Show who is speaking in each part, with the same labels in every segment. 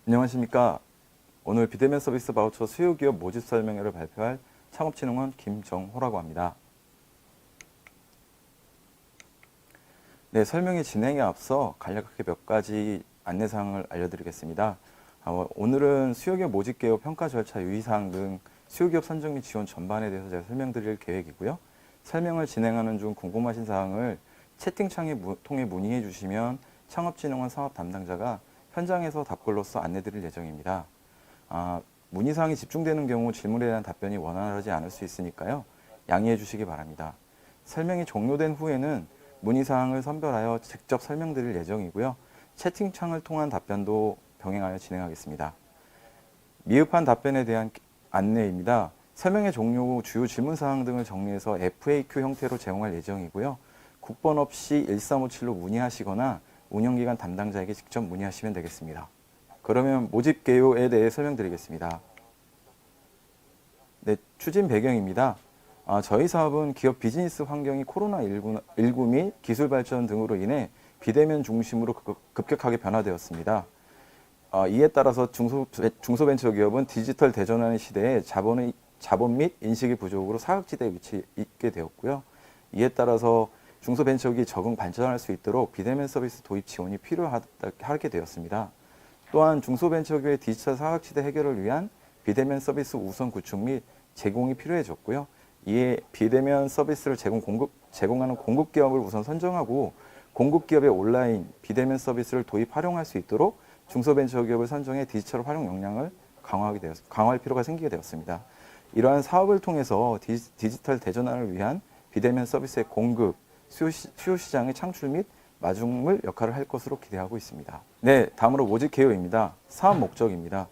Speaker 1: 안녕하십니까. 오늘 비대면 서비스 바우처 수요기업 모집 설명회를 발표할 창업진흥원 김정호라고 합니다. 네, 설명회 진행에 앞서 간략하게 몇 가지 안내사항을 알려드리겠습니다. 오늘은 수요기업 모집 개요 평가 절차 유의사항 등 수요기업 선정 및 지원 전반에 대해서 제가 설명드릴 계획이고요. 설명을 진행하는 중 궁금하신 사항을 채팅창에 통해 문의해 주시면 창업진흥원 사업 담당자가 현장에서 답글로서 안내드릴 예정입니다. 문의사항이 집중되는 경우 질문에 대한 답변이 원활하지 않을 수 있으니까요. 양해해 주시기 바랍니다. 설명이 종료된 후에는 문의사항을 선별하여 직접 설명드릴 예정이고요. 채팅창을 통한 답변도 병행하여 진행하겠습니다. 미흡한 답변에 대한 안내입니다. 설명의 종료 후 주요 질문사항 등을 정리해서 FAQ 형태로 제공할 예정이고요. 국번 없이 1357로 문의하시거나 운영기관 담당자에게 직접 문의하시면 되겠습니다. 그러면 모집 개요에 대해 설명드리겠습니다. 네, 추진 배경입니다. 저희 사업은 기업 비즈니스 환경이 코로나19 및 기술 발전 등으로 인해 비대면 중심으로 급격하게 변화되었습니다. 이에 따라서 중소벤처기업은 디지털 대전환의 시대에 자본 및 인식의 부족으로 사각지대에 위치해 있게 되었고요. 이에 따라서 중소벤처기업이 적응 발전할 수 있도록 비대면 서비스 도입 지원이 필요하게 되었습니다. 또한 중소벤처기업의 디지털 사각지대 해결을 위한 비대면 서비스 우선 구축 및 제공이 필요해졌고요. 이에 비대면 서비스를 제공하는 공급기업을 우선 선정하고 공급기업의 온라인 비대면 서비스를 도입 활용할 수 있도록 중소벤처기업을 선정해 디지털 활용 역량을 강화할 필요가 생기게 되었습니다. 이러한 사업을 통해서 디지털 대전환을 위한 비대면 서비스의 공급, 수요 시장의 창출 및 마중물 역할을 할 것으로 기대하고 있습니다. 네, 다음으로 모집 개요입니다. 사업 목적입니다.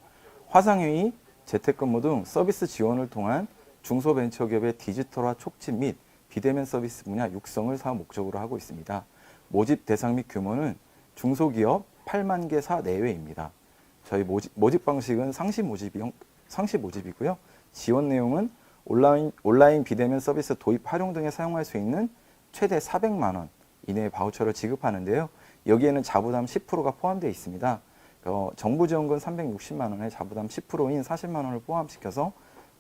Speaker 1: 화상회의, 재택근무 등 서비스 지원을 통한 중소벤처기업의 디지털화 촉진 및 비대면 서비스 분야 육성을 사업 목적으로 하고 있습니다. 모집 대상 및 규모는 중소기업 8만 개사 내외입니다. 저희 모집 방식은 상시 모집이고요. 지원 내용은 온라인 비대면 서비스 도입 활용 등에 사용할 수 있는 최대 400만 원 이내의 바우처를 지급하는데요. 여기에는 자부담 10%가 포함되어 있습니다. 정부 지원금 360만 원에 자부담 10%인 40만 원을 포함시켜서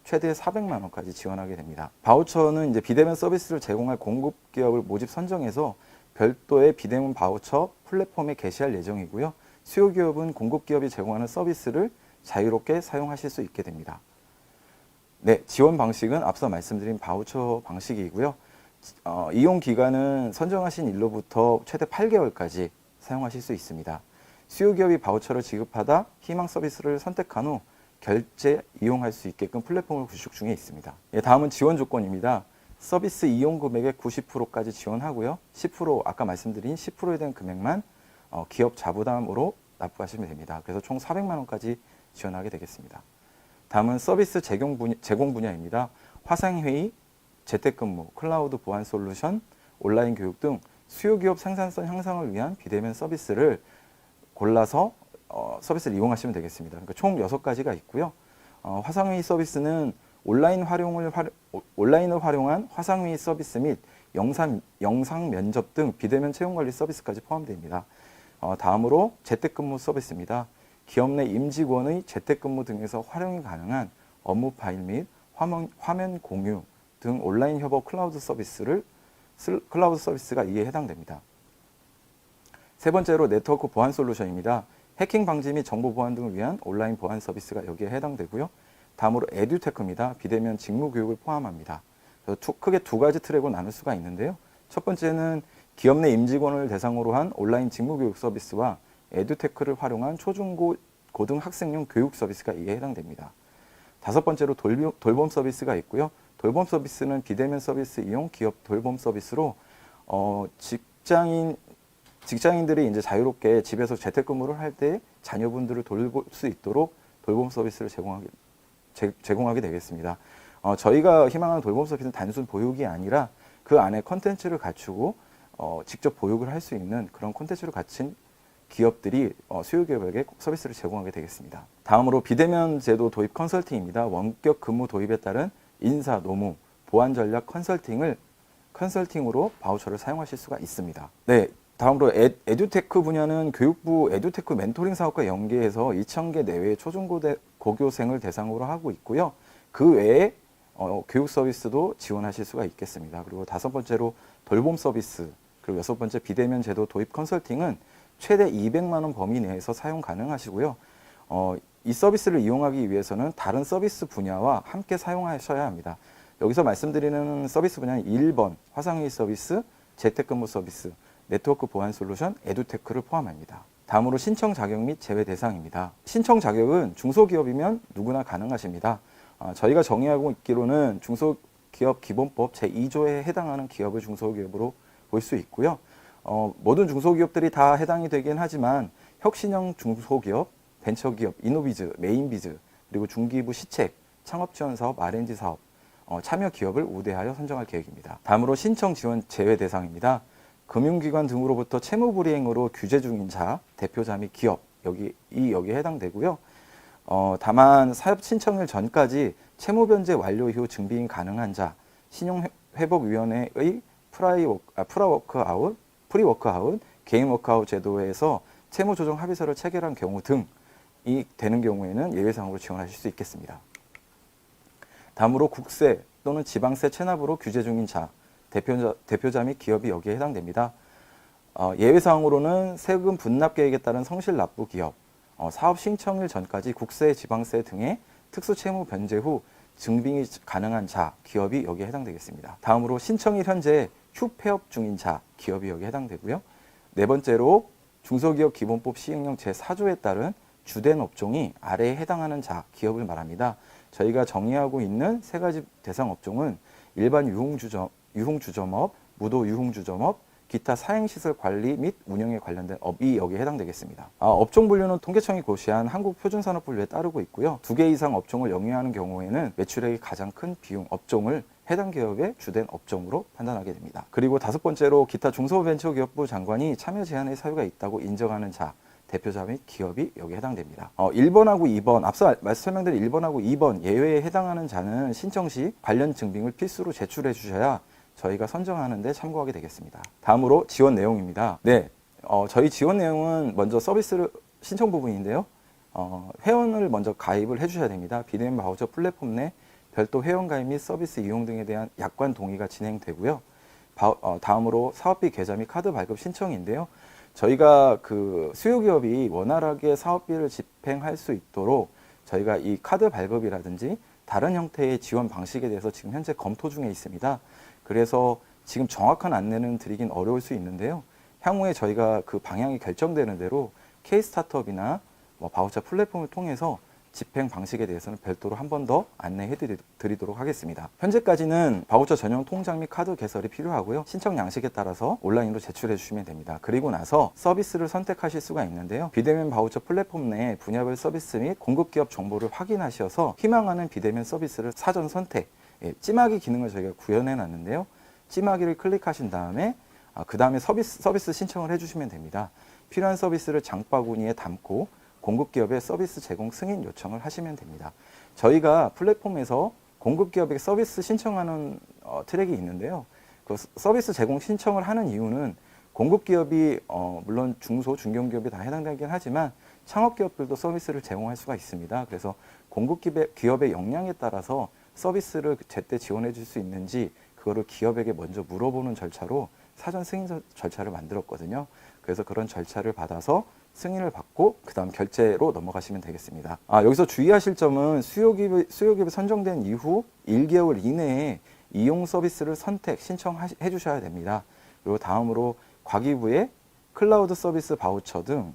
Speaker 1: 최대 400만 원까지 지원하게 됩니다. 바우처는 이제 비대면 서비스를 제공할 공급기업을 모집 선정해서 별도의 비대면 바우처 플랫폼에 게시할 예정이고요. 수요기업은 공급기업이 제공하는 서비스를 자유롭게 사용하실 수 있게 됩니다. 네, 지원 방식은 앞서 말씀드린 바우처 방식이고요. 이용 기간은 선정하신 일로부터 최대 8개월까지 사용하실 수 있습니다. 수요기업이 바우처를 지급하다 희망 서비스를 선택한 후 결제 이용할 수 있게끔 플랫폼을 구축 중에 있습니다. 다음은 지원 조건입니다. 서비스 이용 금액의 90%까지 지원하고요. 10% 아까 말씀드린 10%에 대한 금액만 기업 자부담으로 납부하시면 됩니다. 그래서 총 400만 원까지 지원하게 되겠습니다. 다음은 서비스 제공 분야입니다. 화상회의, 재택근무, 클라우드 보안 솔루션, 온라인 교육 등 수요기업 생산성 향상을 위한 비대면 서비스를 골라서 서비스를 이용하시면 되겠습니다. 그러니까 총 6가지가 있고요. 화상회의 서비스는 온라인을 활용한 화상회의 서비스 및 영상 면접 등 비대면 채용관리 서비스까지 포함됩니다. 다음으로 재택근무 서비스입니다. 기업 내 임직원의 재택근무 등에서 활용이 가능한 업무 파일 및 화면 공유 등 온라인 협업 클라우드 서비스가 이에 해당됩니다. 세 번째로 네트워크 보안 솔루션입니다. 해킹 방지 및 정보 보안 등을 위한 온라인 보안 서비스가 여기에 해당되고요. 다음으로 에듀테크입니다. 비대면 직무 교육을 포함합니다. 크게 2가지 트랙으로 나눌 수가 있는데요. 첫 번째는 기업 내 임직원을 대상으로 한 온라인 직무 교육 서비스와 에듀테크를 활용한 초중고 고등 학생용 교육 서비스가 이에 해당됩니다. 다섯 번째로 돌봄 서비스가 있고요. 돌봄 서비스는 비대면 서비스 이용 기업 돌봄 서비스로 직장인들이 이제 자유롭게 집에서 재택근무를 할 때 자녀분들을 돌볼 수 있도록 돌봄 서비스를 제공하게 되겠습니다. 저희가 희망하는 돌봄 서비스는 단순 보육이 아니라 그 안에 컨텐츠를 갖추고 직접 보육을 할 수 있는 그런 컨텐츠를 갖춘 기업들이 수요기업에게 서비스를 제공하게 되겠습니다. 다음으로 비대면 제도 도입 컨설팅입니다. 원격 근무 도입에 따른 인사, 노무, 보안 전략 컨설팅으로 바우처를 사용하실 수가 있습니다. 네, 다음으로 에듀테크 분야는 교육부 에듀테크 멘토링 사업과 연계해서 2,000개 내외의 초중고교생을 대상으로 하고 있고요. 그 외에 교육 서비스도 지원하실 수가 있겠습니다. 그리고 다섯 번째로 돌봄 서비스, 그리고 여섯 번째 비대면 제도 도입 컨설팅은 최대 200만 원 범위 내에서 사용 가능하시고요. 이 서비스를 이용하기 위해서는 다른 서비스 분야와 함께 사용하셔야 합니다. 여기서 말씀드리는 서비스 분야는 1번 화상회의 서비스, 재택근무 서비스, 네트워크 보안 솔루션, 에듀테크를 포함합니다. 다음으로 신청 자격 및 제외 대상입니다. 신청 자격은 중소기업이면 누구나 가능하십니다. 저희가 정의하고 있기로는 중소기업 기본법 제2조에 해당하는 기업을 중소기업으로 볼 수 있고요. 모든 중소기업들이 다 해당이 되긴 하지만 혁신형 중소기업, 벤처기업, 이노비즈, 메인비즈, 그리고 중기부 시책, 창업지원사업, R&D 사업, 참여 기업을 우대하여 선정할 계획입니다. 다음으로 신청 지원 제외 대상입니다. 금융기관 등으로부터 채무불이행으로 규제 중인 자, 대표자 및 기업, 여기에 해당되고요. 다만 사업 신청일 전까지 채무변제 완료 이후 증빙이 가능한 자, 신용회복위원회의 프리워크아웃, 개인 워크아웃 제도에서 채무조정 합의서를 체결한 경우 등이 되는 경우에는 예외상으로 지원하실 수 있겠습니다. 다음으로 국세 또는 지방세 체납으로 규제 중인 자, 대표자 및 기업이 여기에 해당됩니다. 예외사항으로는 세금 분납 계획에 따른 성실 납부 기업, 사업 신청일 전까지 국세, 지방세 등의 특수채무 변제 후 증빙이 가능한 자, 기업이 여기에 해당되겠습니다. 다음으로 신청일 현재 휴폐업 중인 자, 기업이 여기에 해당되고요. 네 번째로 중소기업 기본법 시행령 제4조에 따른 주된 업종이 아래에 해당하는 자, 기업을 말합니다. 저희가 정의하고 있는 세 가지 대상 업종은 일반 유흥주점업, 무도 유흥주점업, 기타 사행시설 관리 및 운영에 관련된 업이 여기에 해당되겠습니다. 업종 분류는 통계청이 고시한 한국표준산업분류에 따르고 있고요. 2개 이상 업종을 영위하는 경우에는 매출액이 가장 큰 비용 업종을 해당 기업의 주된 업종으로 판단하게 됩니다. 그리고 다섯 번째로 기타 중소벤처기업부 장관이 참여 제한의 사유가 있다고 인정하는 자, 대표자 및 기업이 여기에 해당됩니다. 1번하고 2번, 앞서 설명드린 1번하고 2번 예외에 해당하는 자는 신청 시 관련 증빙을 필수로 제출해 주셔야 저희가 선정하는 데 참고하게 되겠습니다. 다음으로 지원 내용입니다. 네, 저희 지원 내용은 먼저 서비스 신청 부분인데요. 회원을 먼저 가입을 해주셔야 됩니다. 비대면 바우처 플랫폼 내 별도 회원 가입 및 서비스 이용 등에 대한 약관 동의가 진행되고요. 다음으로 사업비 계좌 및 카드 발급 신청인데요. 저희가 그 수요기업이 원활하게 사업비를 집행할 수 있도록 저희가 이 카드 발급이라든지 다른 형태의 지원 방식에 대해서 지금 현재 검토 중에 있습니다. 그래서 지금 정확한 안내는 드리긴 어려울 수 있는데요. 향후에 저희가 그 방향이 결정되는 대로 K-스타트업이나 바우처 플랫폼을 통해서 집행 방식에 대해서는 별도로 한 번 더 안내해 드리도록 하겠습니다. 현재까지는 바우처 전용 통장 및 카드 개설이 필요하고요. 신청 양식에 따라서 온라인으로 제출해 주시면 됩니다. 그리고 나서 서비스를 선택하실 수가 있는데요. 비대면 바우처 플랫폼 내 분야별 서비스 및 공급기업 정보를 확인하셔서 희망하는 비대면 서비스를 사전 선택, 찜하기 기능을 저희가 구현해 놨는데요. 찜하기를 클릭하신 다음에 그 다음에 서비스 신청을 해주시면 됩니다. 필요한 서비스를 장바구니에 담고 공급기업의 서비스 제공 승인 요청을 하시면 됩니다. 저희가 플랫폼에서 공급기업에게 서비스 신청하는 트랙이 있는데요. 그 서비스 제공 신청을 하는 이유는 공급기업이 물론 중소, 중견기업이 다 해당되긴 하지만 창업기업들도 서비스를 제공할 수가 있습니다. 그래서 공급기업의 역량에 따라서 서비스를 제때 지원해 줄 수 있는지 그거를 기업에게 먼저 물어보는 절차로 사전 승인 절차를 만들었거든요. 그래서 그런 절차를 받아서 승인을 받고 그 다음 결제로 넘어가시면 되겠습니다. 여기서 주의하실 점은 수요기업이 선정된 이후 1개월 이내에 이용 서비스를 신청해 주셔야 됩니다. 그리고 다음으로 과기부의 클라우드 서비스 바우처 등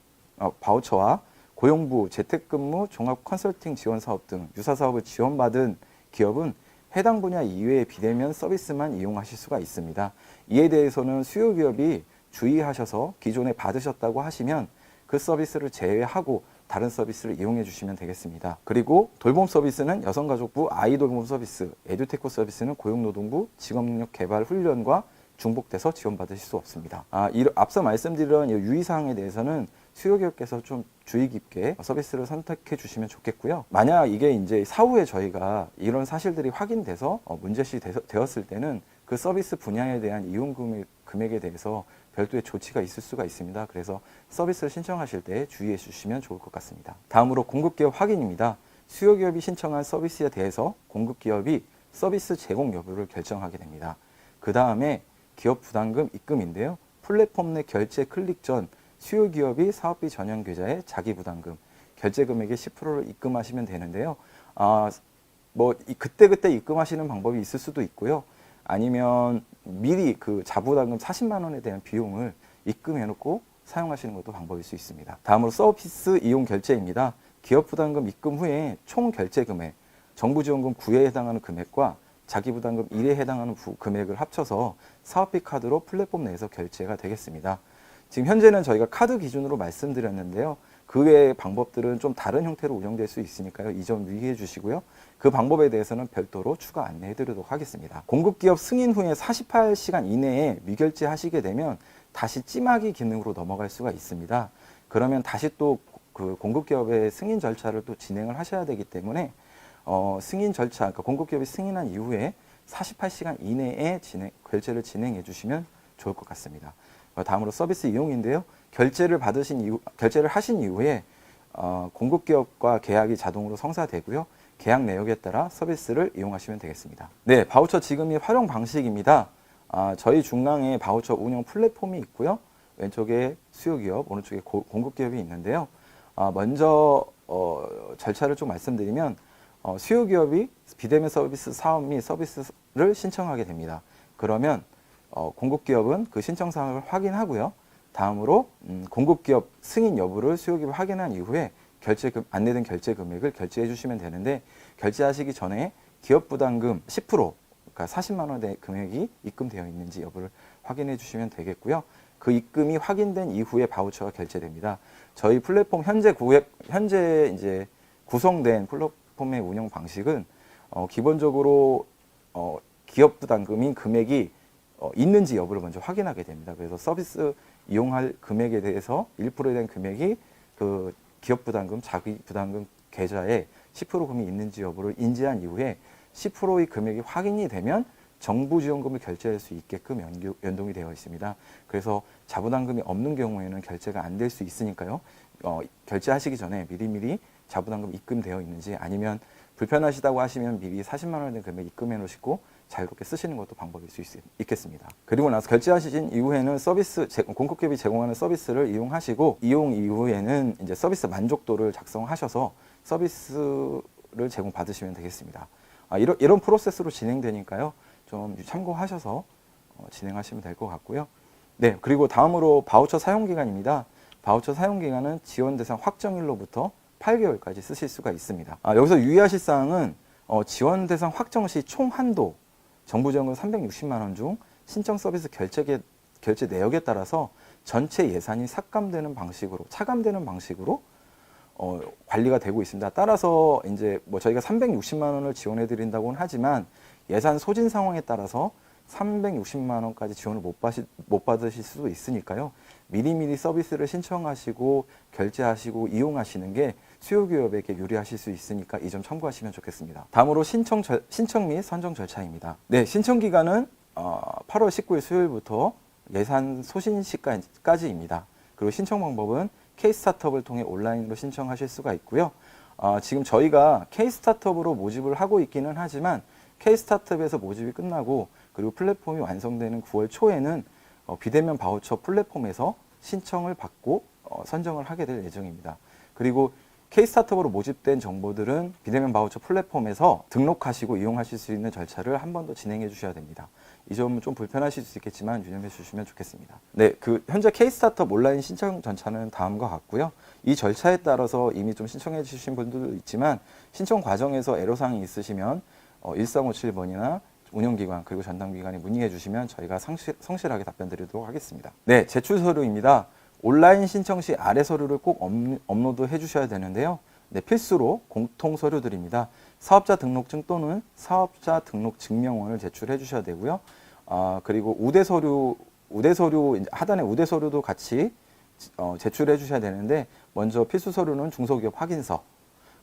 Speaker 1: 바우처와 고용부, 재택근무, 종합 컨설팅 지원 사업 등 유사 사업을 지원받은 기업은 해당 분야 이외의 비대면 서비스만 이용하실 수가 있습니다. 이에 대해서는 수요기업이 주의하셔서 기존에 받으셨다고 하시면 그 서비스를 제외하고 다른 서비스를 이용해 주시면 되겠습니다. 그리고 돌봄 서비스는 여성가족부 아이돌봄 서비스, 에듀테크 서비스는 고용노동부 직업능력 개발 훈련과 중복돼서 지원받으실 수 없습니다. 앞서 말씀드린 유의사항에 대해서는 수요기업께서 좀 주의 깊게 서비스를 선택해 주시면 좋겠고요. 만약 이게 이제 사후에 저희가 이런 사실들이 확인돼서 문제시 되었을 때는 그 서비스 분야에 대한 이용 금액에 대해서 별도의 조치가 있을 수가 있습니다. 그래서 서비스를 신청하실 때 주의해 주시면 좋을 것 같습니다. 다음으로 공급기업 확인입니다. 수요기업이 신청한 서비스에 대해서 공급기업이 서비스 제공 여부를 결정하게 됩니다. 그 다음에 기업 부담금 입금인데요. 플랫폼 내 결제 클릭 전 수요기업이 사업비 전용 계좌에 자기 부담금, 결제 금액의 10%를 입금하시면 되는데요. 그때 입금하시는 방법이 있을 수도 있고요. 아니면 미리 그 자부담금 40만 원에 대한 비용을 입금해 놓고 사용하시는 것도 방법일 수 있습니다. 다음으로 서비스 이용 결제입니다. 기업 부담금 입금 후에 총 결제 금액, 정부 지원금 9에 해당하는 금액과 자기 부담금 1에 해당하는 금액을 합쳐서 사업비 카드로 플랫폼 내에서 결제가 되겠습니다. 지금 현재는 저희가 카드 기준으로 말씀드렸는데요. 그 외의 방법들은 좀 다른 형태로 운영될 수 있으니까요. 이 점 유의해 주시고요. 그 방법에 대해서는 별도로 추가 안내해 드리도록 하겠습니다. 공급기업 승인 후에 48시간 이내에 미결제 하시게 되면 다시 찜하기 기능으로 넘어갈 수가 있습니다. 그러면 다시 또 그 공급기업의 승인 절차를 또 진행을 하셔야 되기 때문에 승인 절차, 그러니까 공급기업이 승인한 이후에 48시간 이내에 결제를 진행해 주시면 좋을 것 같습니다. 다음으로 서비스 이용인데요. 결제를 하신 이후에 공급기업과 계약이 자동으로 성사되고요. 계약 내역에 따라 서비스를 이용하시면 되겠습니다. 네, 바우처 지급 및 활용 방식입니다. 저희 중앙에 바우처 운영 플랫폼이 있고요. 왼쪽에 수요기업, 오른쪽에 공급기업이 있는데요. 먼저 절차를 좀 말씀드리면 수요기업이 비대면 서비스 사업 및 서비스를 신청하게 됩니다. 그러면 공급기업은 그 신청 사항을 확인하고요. 다음으로 공급기업 승인 여부를 수요기업이 확인한 이후에 안내된 결제 금액을 결제해 주시면 되는데, 결제하시기 전에 기업 부담금 10%, 그러니까 40만 원의 금액이 입금되어 있는지 여부를 확인해 주시면 되겠고요. 그 입금이 확인된 이후에 바우처가 결제됩니다. 저희 플랫폼 현재 이제 구성된 플랫폼의 운영 방식은 기본적으로 기업 부담금인 금액이 있는지 여부를 먼저 확인하게 됩니다. 그래서 서비스 이용할 금액에 대해서 1%에 대한 금액이 그 기업 부담금, 자기 부담금 계좌에 10% 금이 있는지 여부를 인지한 이후에 10%의 금액이 확인이 되면 정부 지원금을 결제할 수 있게끔 연동이 되어 있습니다. 그래서 자부담금이 없는 경우에는 결제가 안 될 수 있으니까요. 결제하시기 전에 미리미리 자부담금 입금되어 있는지, 아니면 불편하시다고 하시면 미리 40만 원 된 금액 입금해 놓으시고 자유롭게 쓰시는 것도 방법일 수 있겠습니다. 그리고 나서 결제하신 이후에는 공급기업이 제공하는 서비스를 이용하시고, 이용 이후에는 이제 서비스 만족도를 작성하셔서 서비스를 제공받으시면 되겠습니다. 이런 프로세스로 진행되니까요. 좀 참고하셔서 진행하시면 될 것 같고요. 네, 그리고 다음으로 바우처 사용기간입니다. 바우처 사용기간은 지원 대상 확정일로부터 8개월까지 쓰실 수가 있습니다. 여기서 유의하실 사항은 지원 대상 확정 시 총 한도, 정부 지원금 360만 원 중 신청 서비스 결제 내역에 따라서 전체 예산이 차감되는 방식으로 관리가 되고 있습니다. 따라서 이제 저희가 360만 원을 지원해 드린다고는 하지만 예산 소진 상황에 따라서 360만 원까지 지원을 못 받으실 수도 있으니까요. 미리미리 서비스를 신청하시고 결제하시고 이용하시는 게 수요기업에게 유리하실 수 있으니까 이 점 참고하시면 좋겠습니다. 다음으로 신청 및 선정 절차입니다. 네, 신청 기간은 8월 19일 수요일부터 예산 소진 시까지입니다. 그리고 신청 방법은 K-스타트업을 통해 온라인으로 신청하실 수가 있고요. 지금 저희가 K-스타트업으로 모집을 하고 있기는 하지만 K-스타트업에서 모집이 끝나고 그리고 플랫폼이 완성되는 9월 초에는 비대면 바우처 플랫폼에서 신청을 받고 선정을 하게 될 예정입니다. 그리고 K-스타트업으로 모집된 정보들은 비대면 바우처 플랫폼에서 등록하시고 이용하실 수 있는 절차를 한 번 더 진행해 주셔야 됩니다. 이 점은 좀 불편하실 수 있겠지만 유념해 주시면 좋겠습니다. 네, 현재 K-스타트업 온라인 신청 절차는 다음과 같고요. 이 절차에 따라서 이미 좀 신청해 주신 분들도 있지만 신청 과정에서 애로사항이 있으시면 1357번이나 운영기관 그리고 전담기관에 문의해 주시면 저희가 성실하게 답변 드리도록 하겠습니다. 네, 제출 서류입니다. 온라인 신청 시 아래 서류를 꼭 업로드 해 주셔야 되는데요. 네, 필수로 공통 서류들입니다. 사업자 등록증 또는 사업자 등록 증명원을 제출해 주셔야 되고요. 그리고 우대 서류 하단에 우대 서류도 같이 제출해 주셔야 되는데, 먼저 필수 서류는 중소기업 확인서,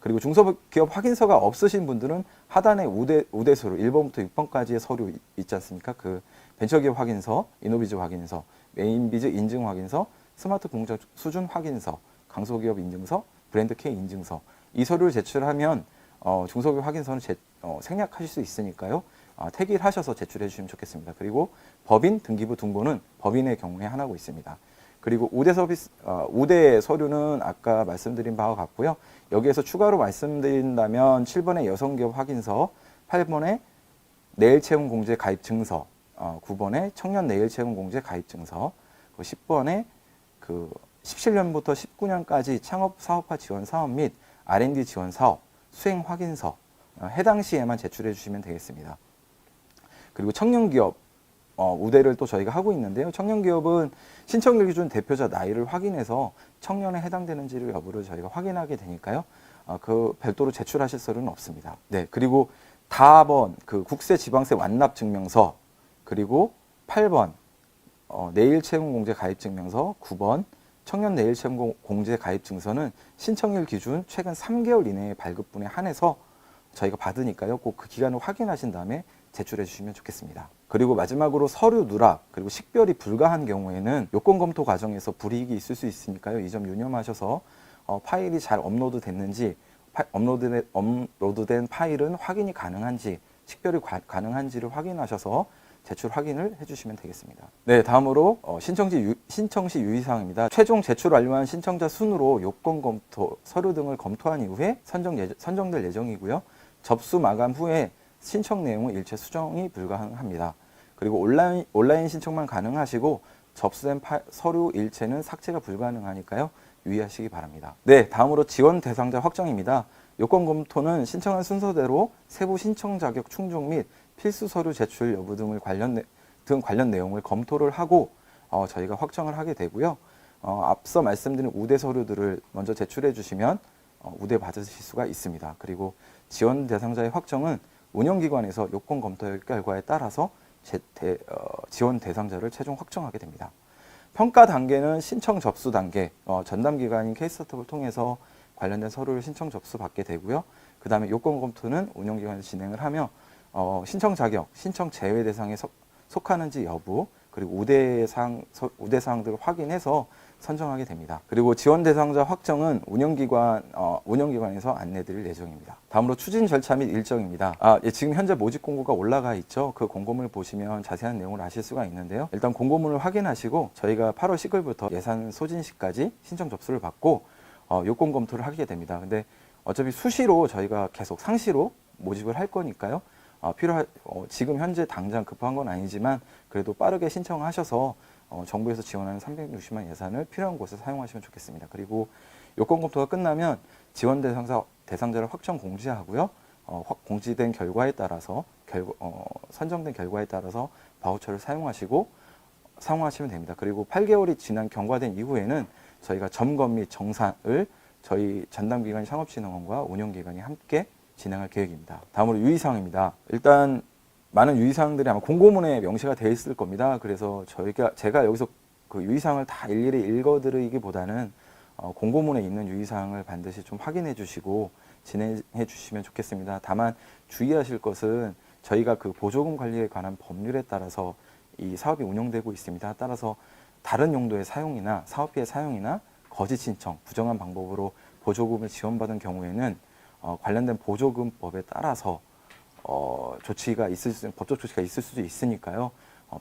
Speaker 1: 그리고 중소기업 확인서가 없으신 분들은 하단에 우대 서류 1번부터 6번까지의 서류 있지 않습니까? 그 벤처기업 확인서, 이노비즈 확인서, 메인비즈 인증 확인서, 스마트 공작 수준 확인서, 강소기업 인증서, 브랜드 K 인증서. 이 서류를 제출하면 중소기업 확인서는 생략하실 수 있으니까요. 택일하셔서 제출해 주시면 좋겠습니다. 그리고 법인 등기부 등본은 법인의 경우에 하나고 있습니다. 그리고 우대 서류는 아까 말씀드린 바와 같고요. 여기에서 추가로 말씀드린다면 7번의 여성기업 확인서, 8번의 내일채용공제 가입증서, 9번의 청년 내일채용공제 가입증서, 10번의 17년부터 19년까지 창업사업화 지원 사업 및 R&D 지원 사업 수행 확인서 해당 시에만 제출해 주시면 되겠습니다. 그리고 청년기업 우대를 또 저희가 하고 있는데요. 청년기업은 신청일 기준 대표자 나이를 확인해서 청년에 해당되는지를 여부를 저희가 확인하게 되니까요. 그 별도로 제출하실 서류는 없습니다. 네, 그리고 다번 국세 지방세 완납 증명서, 그리고 8번 내일채용공제 가입증명서, 9번 청년 내일채용공제 가입증서는 신청일 기준 최근 3개월 이내의 발급분에 한해서 저희가 받으니까요. 꼭 그 기간을 확인하신 다음에 제출해 주시면 좋겠습니다. 그리고 마지막으로 서류 누락, 그리고 식별이 불가한 경우에는 요건 검토 과정에서 불이익이 있을 수 있으니까요. 이 점 유념하셔서 파일이 잘 업로드 됐는지, 업로드된 파일은 확인이 가능한지, 식별이 가능한지를 확인하셔서 제출 확인을 해주시면 되겠습니다. 네, 다음으로 신청시 유의사항입니다. 최종 제출 완료한 신청자 순으로 요건 검토, 서류 등을 검토한 이후에 선정될 예정이고요. 접수 마감 후에 신청 내용은 일체 수정이 불가능합니다. 그리고 온라인 신청만 가능하시고 접수된 서류 일체는 삭제가 불가능하니까요. 유의하시기 바랍니다. 네, 다음으로 지원 대상자 확정입니다. 요건 검토는 신청한 순서대로 세부 신청 자격 충족 및 필수 서류 제출 여부 등을 관련 내용을 검토를 하고 저희가 확정을 하게 되고요. 앞서 말씀드린 우대 서류들을 먼저 제출해 주시면 우대 받으실 수가 있습니다. 그리고 지원 대상자의 확정은 운영기관에서 요건 검토 결과에 따라서 지원 대상자를 최종 확정하게 됩니다. 평가 단계는 신청 접수 단계, 전담기관인 K스타트업을 통해서 관련된 서류를 신청 접수 받게 되고요. 그 다음에 요건 검토는 운영기관에서 진행을 하며 신청 자격, 신청 제외 대상에 속하는지 여부, 그리고 우대 사항들을 확인해서 선정하게 됩니다. 그리고 지원 대상자 확정은 운영기관에서 안내드릴 예정입니다. 다음으로 추진 절차 및 일정입니다. 지금 현재 모집 공고가 올라가 있죠. 그 공고문을 보시면 자세한 내용을 아실 수가 있는데요. 일단 공고문을 확인하시고 저희가 8월 10일부터 예산 소진시까지 신청 접수를 받고 요건 검토를 하게 됩니다. 근데 어차피 수시로 저희가 계속 상시로 모집을 할 거니까요. 지금 현재 당장 급한 건 아니지만 그래도 빠르게 신청하셔서 정부에서 지원하는 360만 예산을 필요한 곳에 사용하시면 좋겠습니다. 그리고 요건 검토가 끝나면 지원 대상자를 확정 공지하고요. 공지된 결과에 따라서 선정된 결과에 따라서 바우처를 사용하시면 됩니다. 그리고 8개월이 지난 경과된 이후에는 저희가 점검 및 정산을 저희 전담기관 창업진흥원과 운영기관이 함께 진행할 계획입니다. 다음으로 유의사항입니다. 일단 많은 유의사항들이 아마 공고문에 명시가 되어 있을 겁니다. 그래서 제가 여기서 그 유의사항을 다 일일이 읽어드리기보다는 공고문에 있는 유의사항을 반드시 좀 확인해 주시고 진행해 주시면 좋겠습니다. 다만 주의하실 것은 저희가 그 보조금 관리에 관한 법률에 따라서 이 사업이 운영되고 있습니다. 따라서 다른 용도의 사용이나 사업비의 사용이나 거짓 신청, 부정한 방법으로 보조금을 지원받은 경우에는 관련된 보조금법에 따라서 법적 조치가 있을 수도 있으니까요.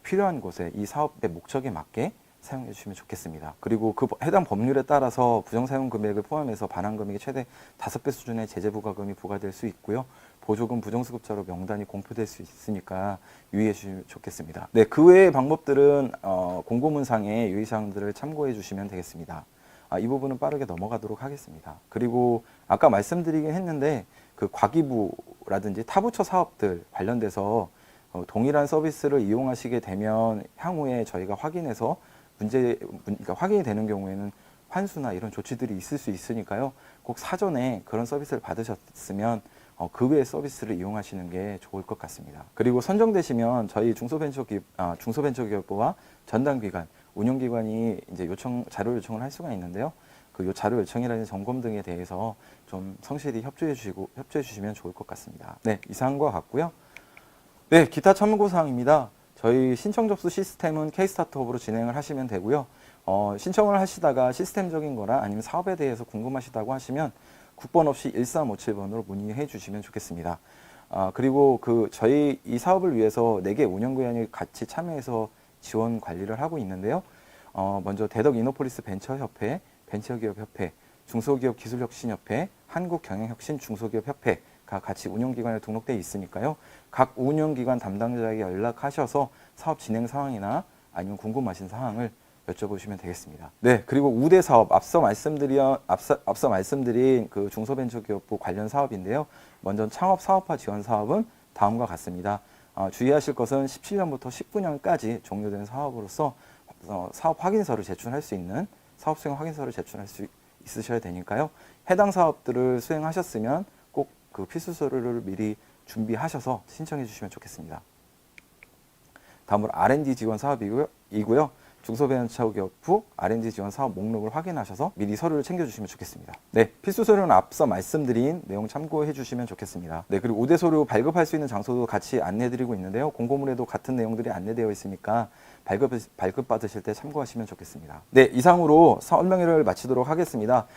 Speaker 1: 필요한 곳에 이 사업의 목적에 맞게 사용해 주시면 좋겠습니다. 그리고 그 해당 법률에 따라서 부정사용 금액을 포함해서 반환 금액이 최대 5배 수준의 제재 부과금이 부과될 수 있고요. 보조금 부정수급자로 명단이 공표될 수 있으니까 유의해 주시면 좋겠습니다. 네, 그 외의 방법들은 공고문상의 유의사항들을 참고해 주시면 되겠습니다. 이 부분은 빠르게 넘어가도록 하겠습니다. 그리고 아까 말씀드리긴 했는데 그 과기부라든지 타부처 사업들 관련돼서 동일한 서비스를 이용하시게 되면 향후에 저희가 확인해서 그러니까 확인이 되는 경우에는 환수나 이런 조치들이 있을 수 있으니까요. 꼭 사전에 그런 서비스를 받으셨으면 그 외의 서비스를 이용하시는 게 좋을 것 같습니다. 그리고 선정되시면 저희 중소벤처기업부와 전담기관, 운영기관이 이제 자료 요청을 할 수가 있는데요. 그 자료 요청이라든지 점검 등에 대해서 좀 성실히 협조해 주시면 좋을 것 같습니다. 네, 이상한 것 같고요. 네, 기타 참고 사항입니다. 저희 신청 접수 시스템은 K-스타트업으로 진행을 하시면 되고요. 신청을 하시다가 시스템적인 거나 아니면 사업에 대해서 궁금하시다고 하시면 국번 없이 1357번으로 문의해 주시면 좋겠습니다. 그리고 저희 이 사업을 위해서 4개 운영기관이 같이 참여해서 지원 관리를 하고 있는데요. 먼저 대덕 이노폴리스 벤처협회, 벤처기업협회, 중소기업기술혁신협회, 한국경영혁신 중소기업협회가 같이 운영기관에 등록되어 있으니까요. 각 운영기관 담당자에게 연락하셔서 사업 진행 상황이나 아니면 궁금하신 사항을 여쭤보시면 되겠습니다. 네, 그리고 우대 사업 앞서 말씀드린 그 중소벤처기업부 관련 사업인데요. 먼저 창업 사업화 지원 사업은 다음과 같습니다. 주의하실 것은 17년부터 19년까지 종료된 사업으로서 사업 확인서를 제출할 수 있는 사업 수행 확인서를 제출할 수 있으셔야 되니까요. 해당 사업들을 수행하셨으면 꼭 그 필수 서류를 미리 준비하셔서 신청해 주시면 좋겠습니다. 다음으로 R&D 지원 사업이고요. 중소벤처기업부 R&D 지원 사업 목록을 확인하셔서 미리 서류를 챙겨주시면 좋겠습니다. 네, 필수 서류는 앞서 말씀드린 내용 참고해 주시면 좋겠습니다. 네, 그리고 우대 서류 발급할 수 있는 장소도 같이 안내드리고 있는데요. 공고문에도 같은 내용들이 안내되어 있으니까 발급 받으실 때 참고하시면 좋겠습니다. 네, 이상으로 설명회를 마치도록 하겠습니다.